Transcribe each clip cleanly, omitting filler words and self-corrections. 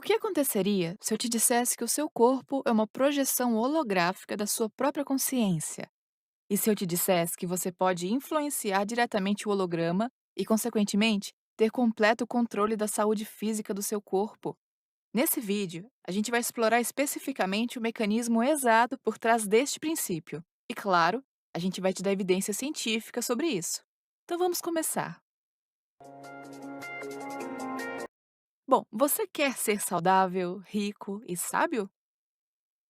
que aconteceria se eu te dissesse que o seu corpo é uma projeção holográfica da sua própria consciência? E se eu te dissesse que você pode influenciar diretamente o holograma e, consequentemente, ter completo controle da saúde física do seu corpo? Nesse vídeo, a gente vai explorar especificamente o mecanismo exato por trás deste princípio. E, claro, a gente vai te dar evidência científica sobre isso. Então vamos começar. Bom, você quer ser saudável, rico e sábio?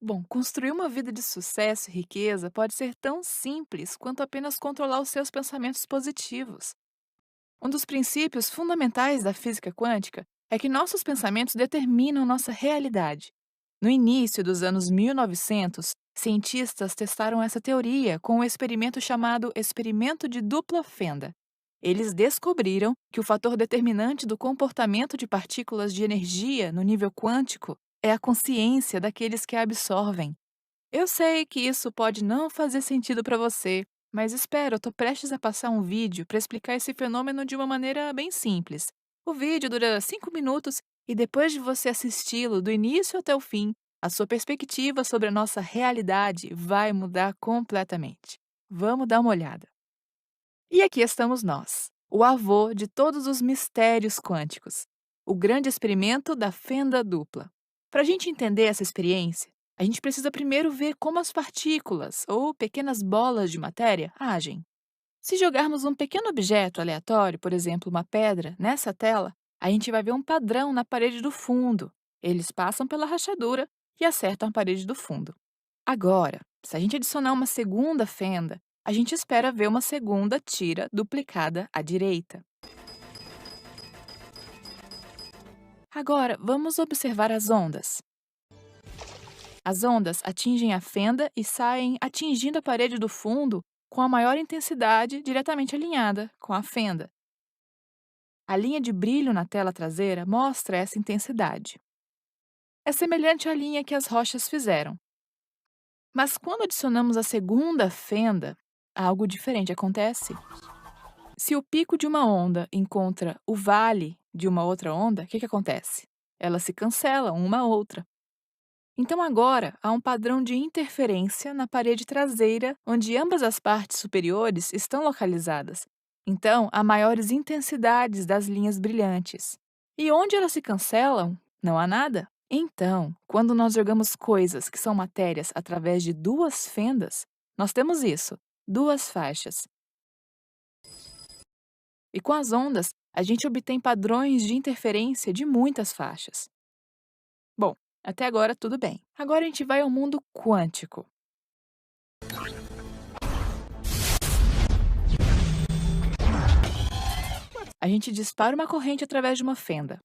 Bom, construir uma vida de sucesso e riqueza pode ser tão simples quanto apenas controlar os seus pensamentos positivos. Um dos princípios fundamentais da física quântica é que nossos pensamentos determinam nossa realidade. No início dos anos 1900, cientistas testaram essa teoria com um experimento chamado experimento de dupla fenda. Eles descobriram que o fator determinante do comportamento de partículas de energia no nível quântico é a consciência daqueles que a absorvem. Eu sei que isso pode não fazer sentido para você, mas espera, eu estou prestes a passar um vídeo para explicar esse fenômeno de uma maneira bem simples. O vídeo dura 5 minutos e depois de você assisti-lo do início até o fim, a sua perspectiva sobre a nossa realidade vai mudar completamente. Vamos dar uma olhada. E aqui estamos nós, o avô de todos os mistérios quânticos, o grande experimento da fenda dupla. Para a gente entender essa experiência, a gente precisa primeiro ver como as partículas, ou pequenas bolas de matéria, agem. Se jogarmos um pequeno objeto aleatório, por exemplo, uma pedra, nessa tela, a gente vai ver um padrão na parede do fundo. Eles passam pela rachadura e acertam a parede do fundo. Agora, se a gente adicionar uma segunda fenda, a gente espera ver uma segunda tira duplicada à direita. Agora, vamos observar as ondas. As ondas atingem a fenda e saem atingindo a parede do fundo com a maior intensidade diretamente alinhada com a fenda. A linha de brilho na tela traseira mostra essa intensidade. É semelhante à linha que as rochas fizeram. Mas quando adicionamos a segunda fenda, algo diferente acontece. Se o pico de uma onda encontra o vale de uma outra onda, o que acontece? Elas se cancelam uma à outra. Então agora há um padrão de interferência na parede traseira, onde ambas as partes superiores estão localizadas. Então há maiores intensidades das linhas brilhantes. E onde elas se cancelam, não há nada. Então, quando nós jogamos coisas que são matérias através de duas fendas, nós temos isso, duas faixas. E com as ondas, a gente obtém padrões de interferência de muitas faixas. Bom, até agora tudo bem. Agora a gente vai ao mundo quântico. A gente dispara uma corrente através de uma fenda.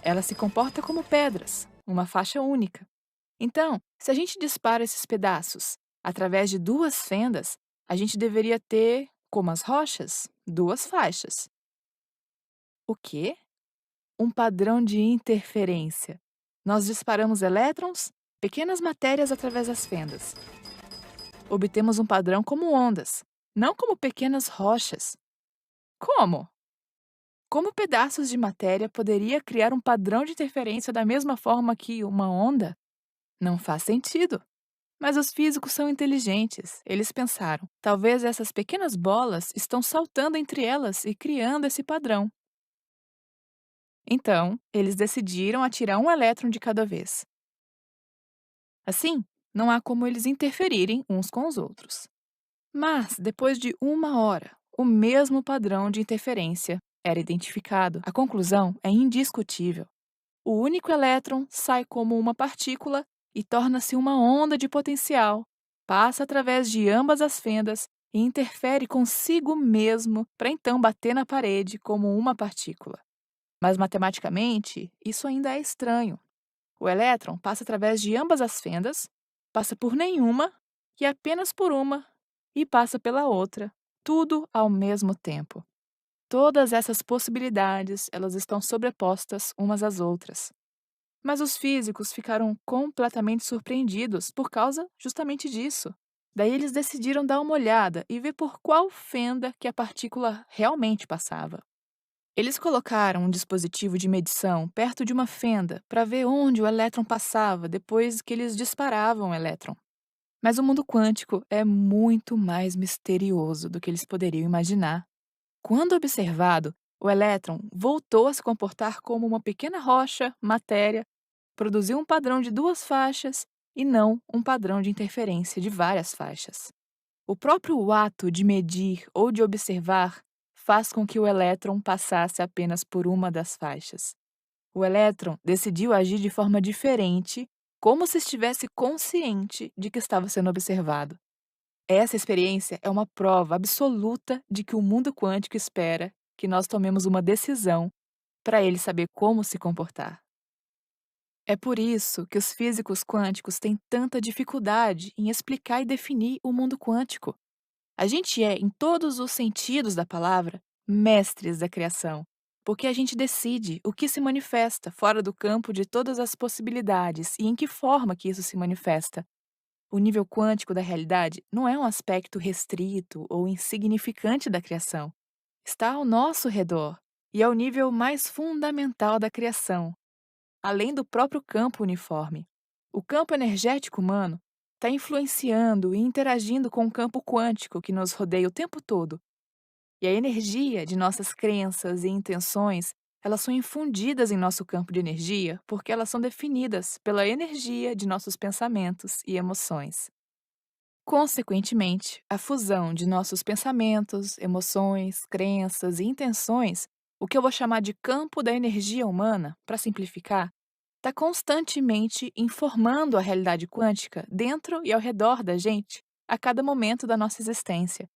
Ela se comporta como pedras, uma faixa única. Então, se a gente dispara esses pedaços através de duas fendas, a gente deveria ter, como as rochas, duas faixas. O quê? Um padrão de interferência. Nós disparamos elétrons, pequenas matérias através das fendas. Obtemos um padrão como ondas, não como pequenas rochas. Como? Como pedaços de matéria poderia criar um padrão de interferência da mesma forma que uma onda? Não faz sentido. Mas os físicos são inteligentes. Eles pensaram, talvez essas pequenas bolas estão saltando entre elas e criando esse padrão. Então, eles decidiram atirar um elétron de cada vez. Assim, não há como eles interferirem uns com os outros. Mas, depois de uma hora, o mesmo padrão de interferência era identificado. A conclusão é indiscutível. O único elétron sai como uma partícula e torna-se uma onda de potencial, passa através de ambas as fendas e interfere consigo mesmo para então bater na parede como uma partícula. Mas matematicamente, isso ainda é estranho. O elétron passa através de ambas as fendas, passa por nenhuma e apenas por uma, e passa pela outra, tudo ao mesmo tempo. Todas essas possibilidades, elas estão sobrepostas umas às outras. Mas os físicos ficaram completamente surpreendidos por causa justamente disso. Daí eles decidiram dar uma olhada e ver por qual fenda que a partícula realmente passava. Eles colocaram um dispositivo de medição perto de uma fenda para ver onde o elétron passava depois que eles disparavam o elétron. Mas o mundo quântico é muito mais misterioso do que eles poderiam imaginar. Quando observado, o elétron voltou a se comportar como uma pequena rocha, matéria, produziu um padrão de duas faixas e não um padrão de interferência de várias faixas. O próprio ato de medir ou de observar faz com que o elétron passasse apenas por uma das faixas. O elétron decidiu agir de forma diferente, como se estivesse consciente de que estava sendo observado. Essa experiência é uma prova absoluta de que o mundo quântico espera que nós tomemos uma decisão para ele saber como se comportar. É por isso que os físicos quânticos têm tanta dificuldade em explicar e definir o mundo quântico. A gente é, em todos os sentidos da palavra, mestres da criação, porque a gente decide o que se manifesta fora do campo de todas as possibilidades e em que forma que isso se manifesta. O nível quântico da realidade não é um aspecto restrito ou insignificante da criação. Está ao nosso redor e é o nível mais fundamental da criação, além do próprio campo uniforme. O campo energético humano está influenciando e interagindo com o campo quântico que nos rodeia o tempo todo. E a energia de nossas crenças e intenções, elas são infundidas em nosso campo de energia porque elas são definidas pela energia de nossos pensamentos e emoções. Consequentemente, a fusão de nossos pensamentos, emoções, crenças e intenções, o que eu vou chamar de campo da energia humana, para simplificar, está constantemente informando a realidade quântica dentro e ao redor da gente, a cada momento da nossa existência.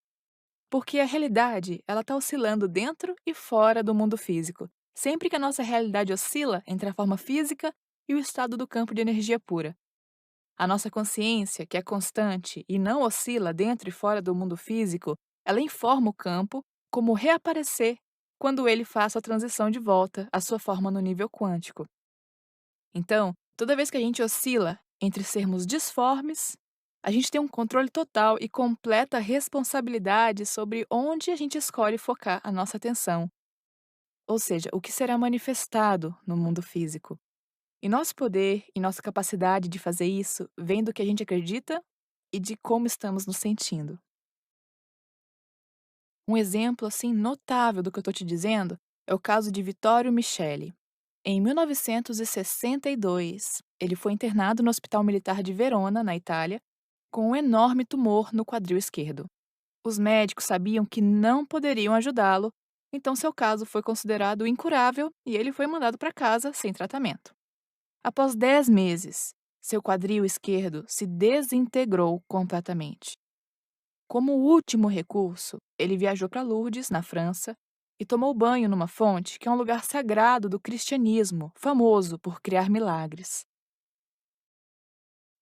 Porque a realidade, ela está oscilando dentro e fora do mundo físico, sempre que a nossa realidade oscila entre a forma física e o estado do campo de energia pura. A nossa consciência, que é constante e não oscila dentro e fora do mundo físico, ela informa o campo como reaparecer quando ele faça a transição de volta à sua forma no nível quântico. Então, toda vez que a gente oscila entre sermos disformes, a gente tem um controle total e completa responsabilidade sobre onde a gente escolhe focar a nossa atenção, ou seja, o que será manifestado no mundo físico. E nosso poder e nossa capacidade de fazer isso vem do que a gente acredita e de como estamos nos sentindo. Um exemplo assim notável do que eu estou te dizendo é o caso de Vittorio Michele. Em 1962, ele foi internado no Hospital Militar de Verona, na Itália, com um enorme tumor no quadril esquerdo. Os médicos sabiam que não poderiam ajudá-lo, então seu caso foi considerado incurável e ele foi mandado para casa sem tratamento. Após 10 meses, seu quadril esquerdo se desintegrou completamente. Como último recurso, ele viajou para Lourdes, na França, e tomou banho numa fonte que é um lugar sagrado do cristianismo, famoso por criar milagres.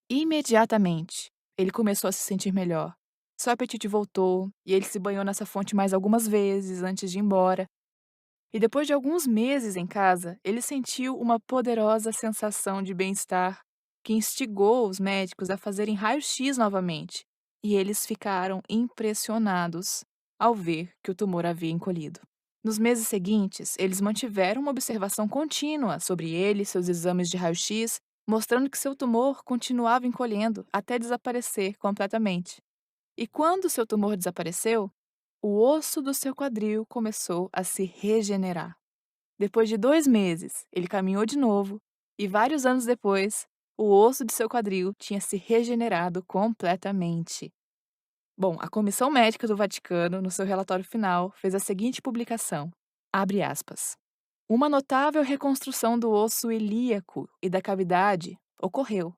Imediatamente, ele começou a se sentir melhor. Seu apetite voltou e ele se banhou nessa fonte mais algumas vezes antes de ir embora. E depois de alguns meses em casa, ele sentiu uma poderosa sensação de bem-estar que instigou os médicos a fazerem raio-x novamente. E eles ficaram impressionados ao ver que o tumor havia encolhido. Nos meses seguintes, eles mantiveram uma observação contínua sobre ele e seus exames de raio-x, mostrando que seu tumor continuava encolhendo até desaparecer completamente. E quando seu tumor desapareceu, o osso do seu quadril começou a se regenerar. Depois de 2 meses, ele caminhou de novo e, vários anos depois, o osso de seu quadril tinha se regenerado completamente. Bom, a Comissão Médica do Vaticano, no seu relatório final, fez a seguinte publicação: abre aspas. Uma notável reconstrução do osso ilíaco e da cavidade ocorreu.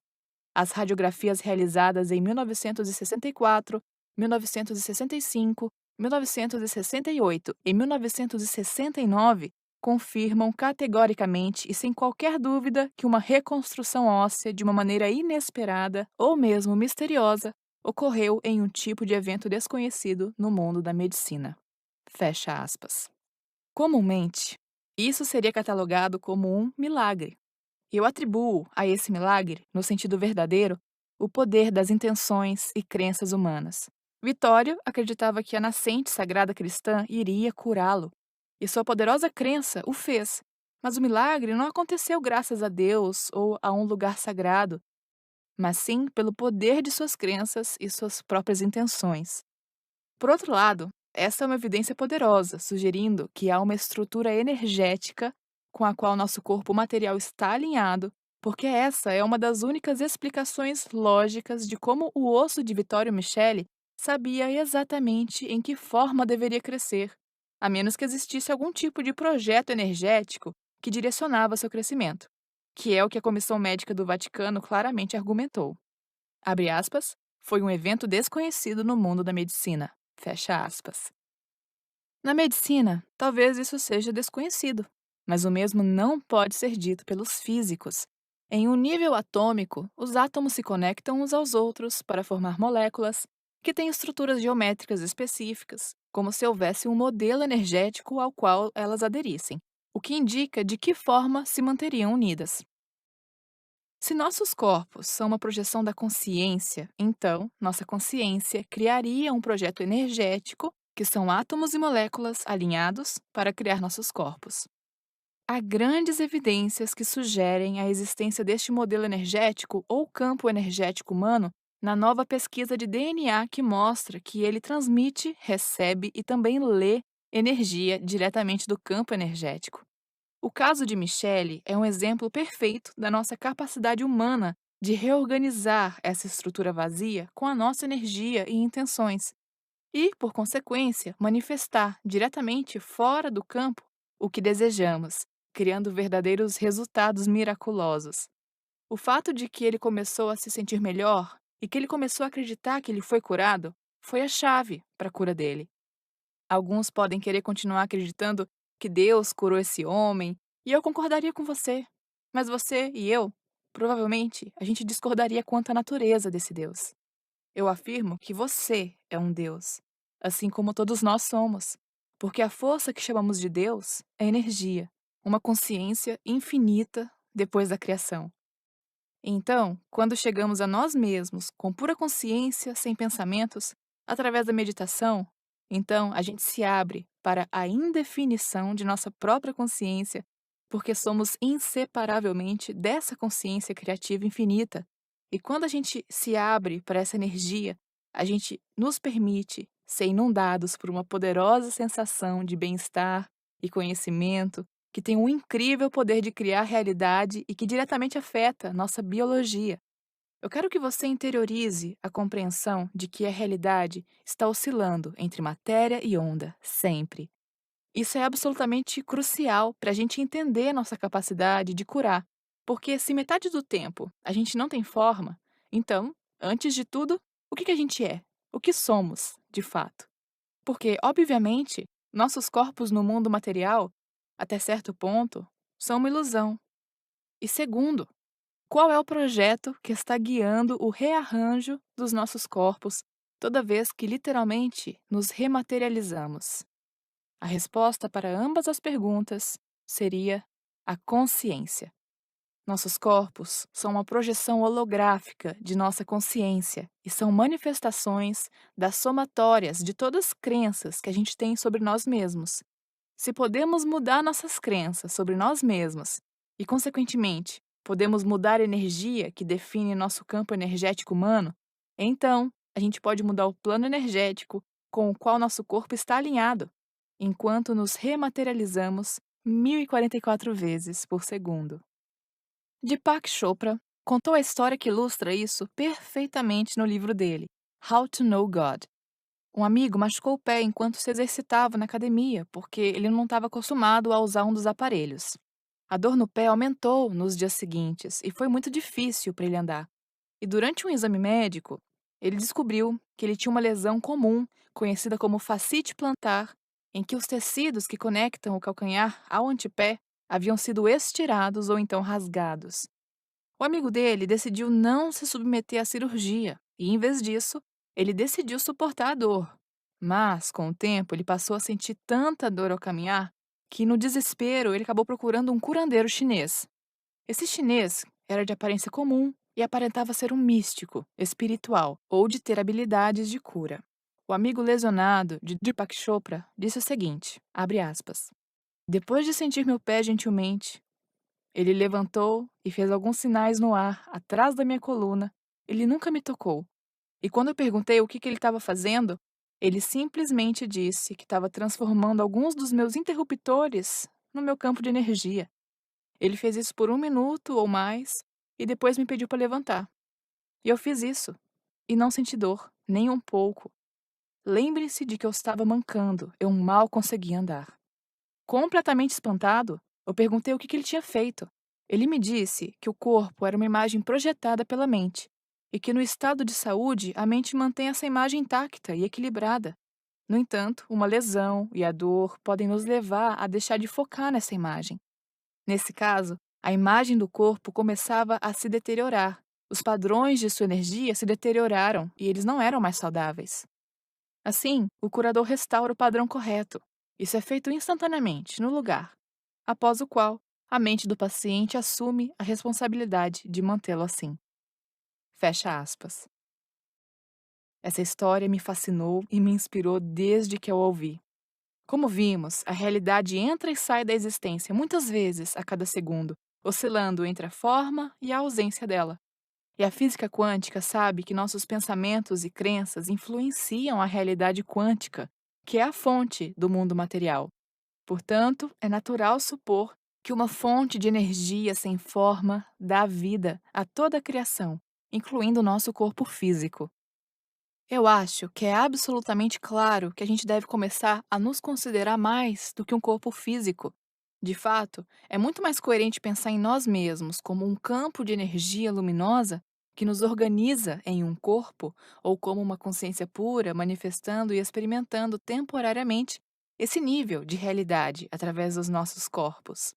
As radiografias realizadas em 1964, 1965, 1968 e 1969 confirmam categoricamente e sem qualquer dúvida que uma reconstrução óssea de uma maneira inesperada ou mesmo misteriosa ocorreu em um tipo de evento desconhecido no mundo da medicina. Fecha aspas. Comumente, isso seria catalogado como um milagre. Eu atribuo a esse milagre, no sentido verdadeiro, o poder das intenções e crenças humanas. Vitório acreditava que a nascente sagrada cristã iria curá-lo. e sua poderosa crença o fez. Mas o milagre não aconteceu graças a Deus ou a um lugar sagrado, mas sim pelo poder de suas crenças e suas próprias intenções. Por outro lado, essa é uma evidência poderosa, sugerindo que há uma estrutura energética com a qual nosso corpo material está alinhado, porque essa é uma das únicas explicações lógicas de como o osso de Vittorio Michele sabia exatamente em que forma deveria crescer, a menos que existisse algum tipo de projeto energético que direcionava seu crescimento, que é o que a Comissão Médica do Vaticano claramente argumentou. Abre aspas, foi um evento desconhecido no mundo da medicina. Fecha aspas. Na medicina, talvez isso seja desconhecido, mas o mesmo não pode ser dito pelos físicos. Em um nível atômico, os átomos se conectam uns aos outros para formar moléculas que têm estruturas geométricas específicas, como se houvesse um modelo energético ao qual elas aderissem, o que indica de que forma se manteriam unidas. Se nossos corpos são uma projeção da consciência, então nossa consciência criaria um projeto energético, que são átomos e moléculas alinhados para criar nossos corpos. Há grandes evidências que sugerem a existência deste modelo energético ou campo energético humano na nova pesquisa de DNA que mostra que ele transmite, recebe e também lê energia diretamente do campo energético. O caso de Michele é um exemplo perfeito da nossa capacidade humana de reorganizar essa estrutura vazia com a nossa energia e intenções, e, por consequência, manifestar diretamente fora do campo o que desejamos, criando verdadeiros resultados miraculosos. O fato de que ele começou a se sentir melhor e que ele começou a acreditar que ele foi curado foi a chave para a cura dele. Alguns podem querer continuar acreditando que Deus curou esse homem, e eu concordaria com você. Mas você e eu, provavelmente, a gente discordaria quanto à natureza desse Deus. Eu afirmo que você é um Deus, assim como todos nós somos, porque a força que chamamos de Deus é energia, uma consciência infinita depois da criação. Então, quando chegamos a nós mesmos com pura consciência, sem pensamentos, através da meditação, então a gente se abre para a indefinição de nossa própria consciência, porque somos inseparavelmente dessa consciência criativa infinita. E quando a gente se abre para essa energia, a gente nos permite ser inundados por uma poderosa sensação de bem-estar e conhecimento que tem um incrível poder de criar realidade e que diretamente afeta nossa biologia. Eu quero que você interiorize a compreensão de que a realidade está oscilando entre matéria e onda, sempre. Isso é absolutamente crucial para a gente entender nossa capacidade de curar, porque se metade do tempo a gente não tem forma, então, antes de tudo, o que a gente é? O que somos, de fato? Porque, obviamente, nossos corpos no mundo material, até certo ponto, são uma ilusão. E segundo, qual é o projeto que está guiando o rearranjo dos nossos corpos toda vez que literalmente nos rematerializamos? A resposta para ambas as perguntas seria a consciência. Nossos corpos são uma projeção holográfica de nossa consciência e são manifestações das somatórias de todas as crenças que a gente tem sobre nós mesmos. Se podemos mudar nossas crenças sobre nós mesmos e, consequentemente, podemos mudar a energia que define nosso campo energético humano, então a gente pode mudar o plano energético com o qual nosso corpo está alinhado, enquanto nos rematerializamos 1044 vezes por segundo. Deepak Chopra contou a história que ilustra isso perfeitamente no livro dele, How to Know God. Um amigo machucou o pé enquanto se exercitava na academia, porque ele não estava acostumado a usar um dos aparelhos. A dor no pé aumentou nos dias seguintes e foi muito difícil para ele andar. E durante um exame médico, ele descobriu que ele tinha uma lesão comum, conhecida como fascite plantar, em que os tecidos que conectam o calcanhar ao antepé haviam sido estirados ou então rasgados. O amigo dele decidiu não se submeter à cirurgia e, em vez disso, ele decidiu suportar a dor. Mas, com o tempo, ele passou a sentir tanta dor ao caminhar que, no desespero, ele acabou procurando um curandeiro chinês. Esse chinês era de aparência comum e aparentava ser um místico, espiritual ou de ter habilidades de cura. O amigo lesionado de Deepak Chopra disse o seguinte, abre aspas, Depois de sentir meu pé gentilmente, ele levantou e fez alguns sinais no ar, atrás da minha coluna. Ele nunca me tocou. E quando eu perguntei o que ele estava fazendo, ele simplesmente disse que estava transformando alguns dos meus interruptores no meu campo de energia. Ele fez isso por 1 minuto ou mais e depois me pediu para levantar. E eu fiz isso. E não senti dor, nem um pouco. Lembre-se de que eu estava mancando, eu mal conseguia andar. Completamente espantado, eu perguntei o que ele tinha feito. Ele me disse que o corpo era uma imagem projetada pela mente e que no estado de saúde a mente mantém essa imagem intacta e equilibrada. No entanto, uma lesão e a dor podem nos levar a deixar de focar nessa imagem. Nesse caso, a imagem do corpo começava a se deteriorar. Os padrões de sua energia se deterioraram e eles não eram mais saudáveis. Assim, o curador restaura o padrão correto. Isso é feito instantaneamente, no lugar, após o qual a mente do paciente assume a responsabilidade de mantê-lo assim. Fecha aspas. Essa história me fascinou e me inspirou desde que eu a ouvi. Como vimos, a realidade entra e sai da existência muitas vezes a cada segundo, oscilando entre a forma e a ausência dela. E a física quântica sabe que nossos pensamentos e crenças influenciam a realidade quântica, que é a fonte do mundo material. Portanto, é natural supor que uma fonte de energia sem forma dá vida a toda a criação, incluindo o nosso corpo físico. Eu acho que é absolutamente claro que a gente deve começar a nos considerar mais do que um corpo físico. De fato, é muito mais coerente pensar em nós mesmos como um campo de energia luminosa que nos organiza em um corpo, ou como uma consciência pura manifestando e experimentando temporariamente esse nível de realidade através dos nossos corpos.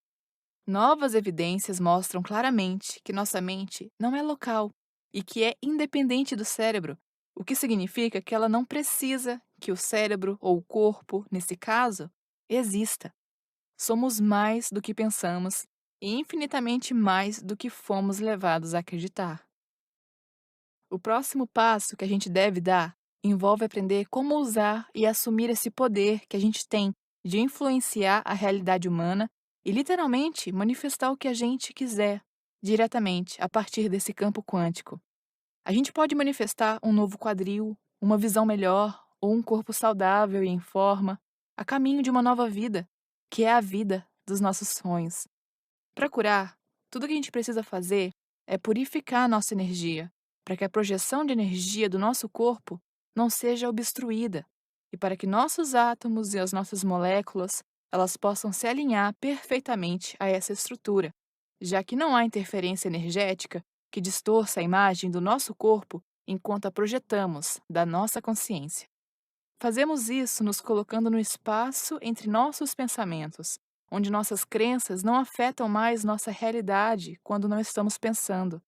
Novas evidências mostram claramente que nossa mente não é local e que é independente do cérebro, o que significa que ela não precisa que o cérebro ou o corpo, nesse caso, exista. Somos mais do que pensamos e infinitamente mais do que fomos levados a acreditar. O próximo passo que a gente deve dar envolve aprender como usar e assumir esse poder que a gente tem de influenciar a realidade humana e literalmente manifestar o que a gente quiser diretamente a partir desse campo quântico. A gente pode manifestar um novo quadril, uma visão melhor ou um corpo saudável e em forma, a caminho de uma nova vida, que é a vida dos nossos sonhos. Para curar, tudo que a gente precisa fazer é purificar a nossa energia, para que a projeção de energia do nosso corpo não seja obstruída e para que nossos átomos e as nossas moléculas elas possam se alinhar perfeitamente a essa estrutura, já que não há interferência energética que distorça a imagem do nosso corpo enquanto a projetamos da nossa consciência. Fazemos isso nos colocando no espaço entre nossos pensamentos, onde nossas crenças não afetam mais nossa realidade quando não estamos pensando.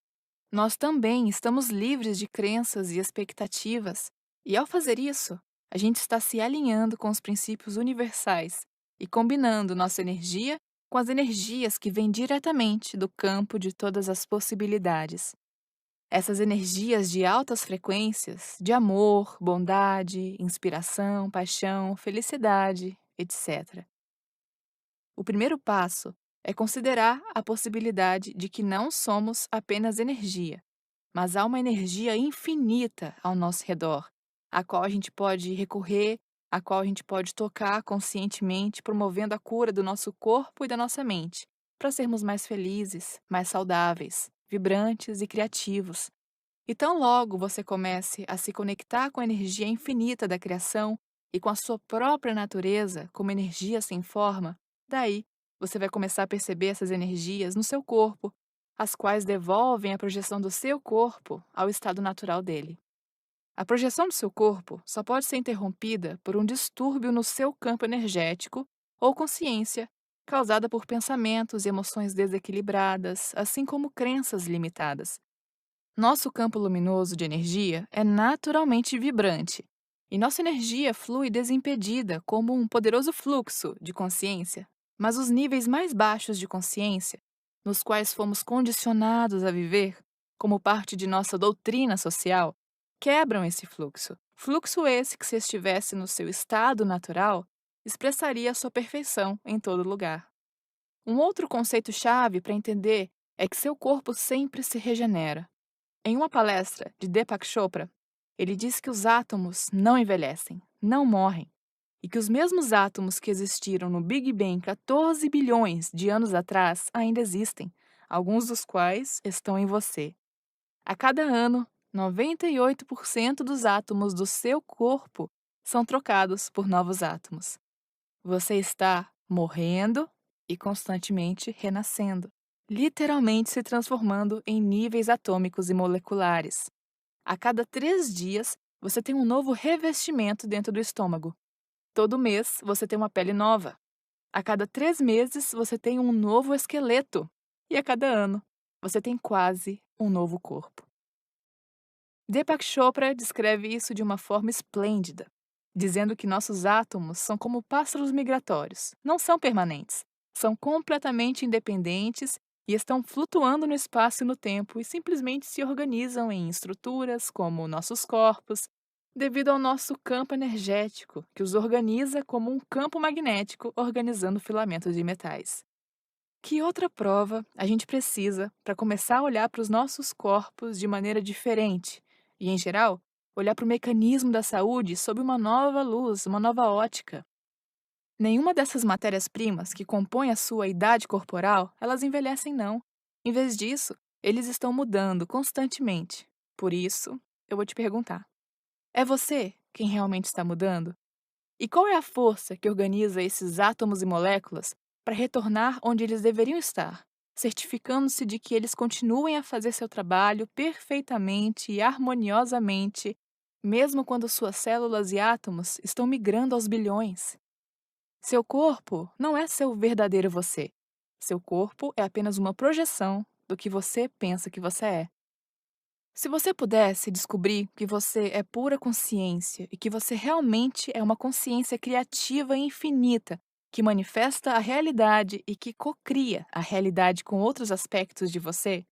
Nós também estamos livres de crenças e expectativas, e ao fazer isso, a gente está se alinhando com os princípios universais e combinando nossa energia com as energias que vêm diretamente do campo de todas as possibilidades. Essas energias de altas frequências, de amor, bondade, inspiração, paixão, felicidade, etc. O primeiro passo é considerar a possibilidade de que não somos apenas energia, mas há uma energia infinita ao nosso redor, a qual a gente pode recorrer, a qual a gente pode tocar conscientemente, promovendo a cura do nosso corpo e da nossa mente, para sermos mais felizes, mais saudáveis, vibrantes e criativos. E tão logo você comece a se conectar com a energia infinita da criação e com a sua própria natureza como energia sem forma, daí você vai começar a perceber essas energias no seu corpo, as quais devolvem a projeção do seu corpo ao estado natural dele. A projeção do seu corpo só pode ser interrompida por um distúrbio no seu campo energético ou consciência, causada por pensamentos e emoções desequilibradas, assim como crenças limitadas. Nosso campo luminoso de energia é naturalmente vibrante, e nossa energia flui desimpedida como um poderoso fluxo de consciência. Mas os níveis mais baixos de consciência, nos quais fomos condicionados a viver, como parte de nossa doutrina social, quebram esse fluxo. Fluxo esse que, se estivesse no seu estado natural, expressaria a sua perfeição em todo lugar. Um outro conceito-chave para entender é que seu corpo sempre se regenera. Em uma palestra de Deepak Chopra, ele diz que os átomos não envelhecem, não morrem, e que os mesmos átomos que existiram no Big Bang 14 bilhões de anos atrás ainda existem, alguns dos quais estão em você. A cada ano, 98% dos átomos do seu corpo são trocados por novos átomos. Você está morrendo e constantemente renascendo, literalmente se transformando em níveis atômicos e moleculares. A cada 3 dias, você tem um novo revestimento dentro do estômago. Todo mês, você tem uma pele nova. A cada 3 meses, você tem um novo esqueleto. E a cada ano, você tem quase um novo corpo. Deepak Chopra descreve isso de uma forma esplêndida, dizendo que nossos átomos são como pássaros migratórios, não são permanentes, são completamente independentes e estão flutuando no espaço e no tempo e simplesmente se organizam em estruturas como nossos corpos, devido ao nosso campo energético, que os organiza como um campo magnético organizando filamentos de metais. Que outra prova a gente precisa para começar a olhar para os nossos corpos de maneira diferente e, em geral, olhar para o mecanismo da saúde sob uma nova luz, uma nova ótica? Nenhuma dessas matérias-primas que compõem a sua idade corporal, elas envelhecem não. Em vez disso, eles estão mudando constantemente. Por isso, eu vou te perguntar: é você quem realmente está mudando? E qual é a força que organiza esses átomos e moléculas para retornar onde eles deveriam estar, certificando-se de que eles continuem a fazer seu trabalho perfeitamente e harmoniosamente, mesmo quando suas células e átomos estão migrando aos bilhões? Seu corpo não é seu verdadeiro você. Seu corpo é apenas uma projeção do que você pensa que você é. Se você pudesse descobrir que você é pura consciência e que você realmente é uma consciência criativa e infinita, que manifesta a realidade e que cocria a realidade com outros aspectos de você,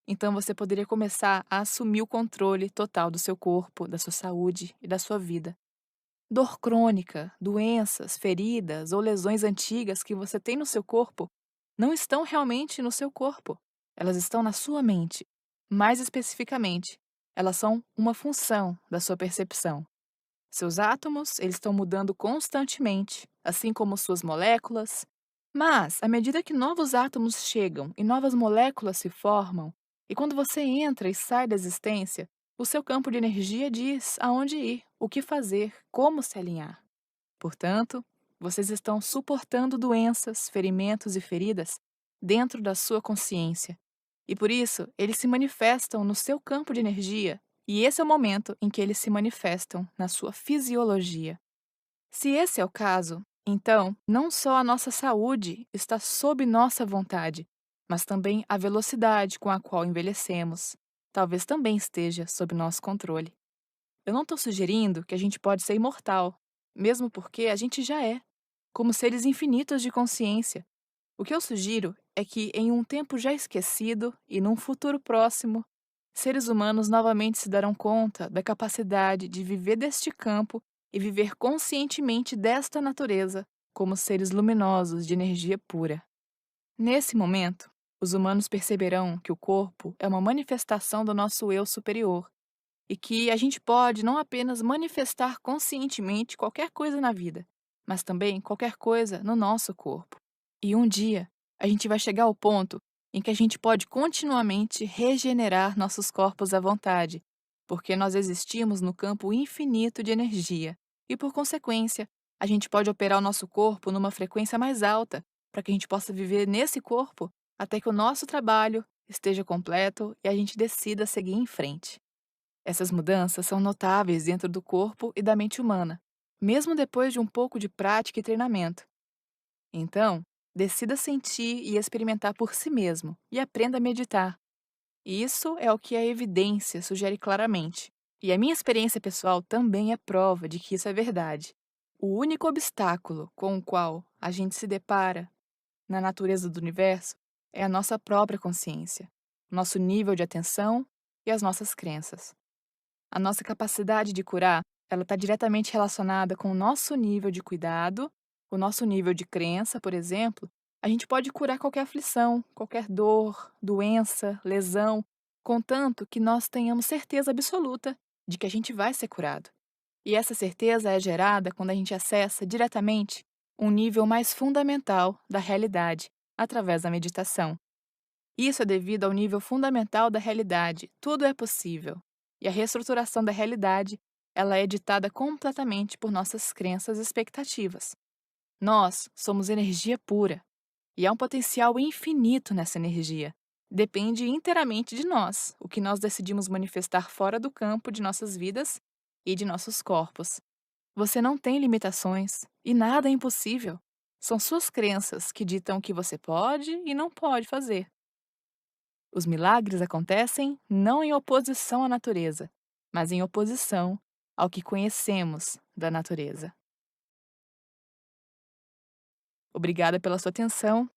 então você poderia começar a assumir o controle total do seu corpo, da sua saúde e da sua vida. Dor crônica, doenças, feridas ou lesões antigas que você tem no seu corpo não estão realmente no seu corpo. Elas estão na sua mente. Mais especificamente, elas são uma função da sua percepção. Seus átomos, eles estão mudando constantemente, assim como suas moléculas. Mas, à medida que novos átomos chegam e novas moléculas se formam, e quando você entra e sai da existência, o seu campo de energia diz aonde ir, o que fazer, como se alinhar. Portanto, vocês estão suportando doenças, ferimentos e feridas dentro da sua consciência. E por isso, eles se manifestam no seu campo de energia, e esse é o momento em que eles se manifestam na sua fisiologia. Se esse é o caso, então, não só a nossa saúde está sob nossa vontade, mas também a velocidade com a qual envelhecemos. Talvez também esteja sob nosso controle. Eu não estou sugerindo que a gente pode ser imortal, mesmo porque a gente já é, como seres infinitos de consciência. O que eu sugiro é que, em um tempo já esquecido e num futuro próximo, seres humanos novamente se darão conta da capacidade de viver deste campo e viver conscientemente desta natureza como seres luminosos de energia pura. Nesse momento, os humanos perceberão que o corpo é uma manifestação do nosso eu superior e que a gente pode não apenas manifestar conscientemente qualquer coisa na vida, mas também qualquer coisa no nosso corpo. E um dia, a gente vai chegar ao ponto em que a gente pode continuamente regenerar nossos corpos à vontade, porque nós existimos no campo infinito de energia e, por consequência, a gente pode operar o nosso corpo numa frequência mais alta, para que a gente possa viver nesse corpo até que o nosso trabalho esteja completo e a gente decida seguir em frente. Essas mudanças são notáveis dentro do corpo e da mente humana, mesmo depois de um pouco de prática e treinamento. Então, decida sentir e experimentar por si mesmo e aprenda a meditar. Isso é o que a evidência sugere claramente. E a minha experiência pessoal também é prova de que isso é verdade. O único obstáculo com o qual a gente se depara na natureza do universo é a nossa própria consciência, nosso nível de atenção e as nossas crenças. A nossa capacidade de curar, ela está diretamente relacionada com o nosso nível de cuidado O nosso nível de crença, por exemplo, a gente pode curar qualquer aflição, qualquer dor, doença, lesão, contanto que nós tenhamos certeza absoluta de que a gente vai ser curado. E essa certeza é gerada quando a gente acessa diretamente um nível mais fundamental da realidade, através da meditação. Isso é devido ao nível fundamental da realidade. Tudo é possível. E a reestruturação da realidade, ela é ditada completamente por nossas crenças e expectativas. Nós somos energia pura e há um potencial infinito nessa energia. Depende inteiramente de nós, o que nós decidimos manifestar fora do campo de nossas vidas e de nossos corpos. Você não tem limitações e nada é impossível. São suas crenças que ditam o que você pode e não pode fazer. Os milagres acontecem não em oposição à natureza, mas em oposição ao que conhecemos da natureza. Obrigada pela sua atenção